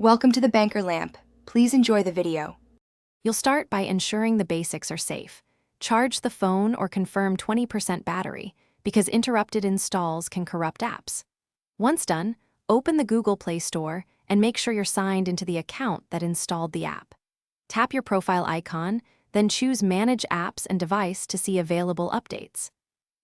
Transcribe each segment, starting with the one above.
Welcome to the Banker Lamp. Please enjoy the video. You'll start by ensuring the basics are safe. Charge the phone or confirm 20% battery, because interrupted installs can corrupt apps. Once done, open the Google Play Store and make sure you're signed into the account that installed the app. Tap your profile icon, then choose Manage Apps and Device to see available updates.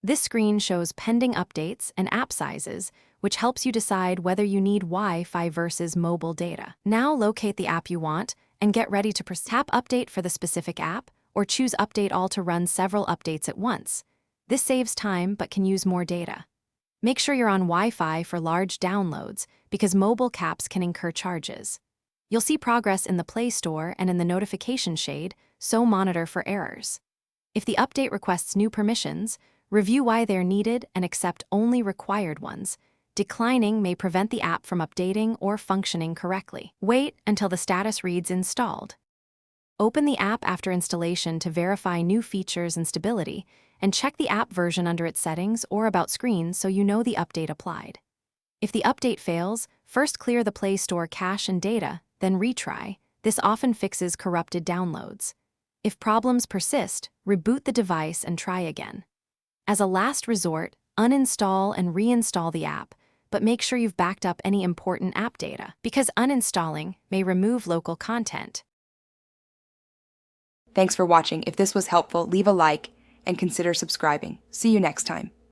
This screen shows pending updates and app sizes, which helps you decide whether you need Wi-Fi versus mobile data. Now locate the app you want and get ready to tap Update for the specific app, or choose Update All to run several updates at once. This saves time but can use more data. Make sure you're on Wi-Fi for large downloads, because mobile caps can incur charges. You'll see progress in the Play Store and in the notification shade, so monitor for errors. If the update requests new permissions, review why they're needed and accept only required ones. Declining may prevent the app from updating or functioning correctly. Wait until the status reads Installed. Open the app after installation to verify new features and stability, and check the app version under its settings or about screen so you know the update applied. If the update fails, first clear the Play Store cache and data, then retry. This often fixes corrupted downloads. If problems persist, reboot the device and try again. As a last resort, uninstall and reinstall the app, but make sure you've backed up any important app data, because uninstalling may remove local content. Thanks for watching. If this was helpful, leave a like and consider subscribing. See you next time.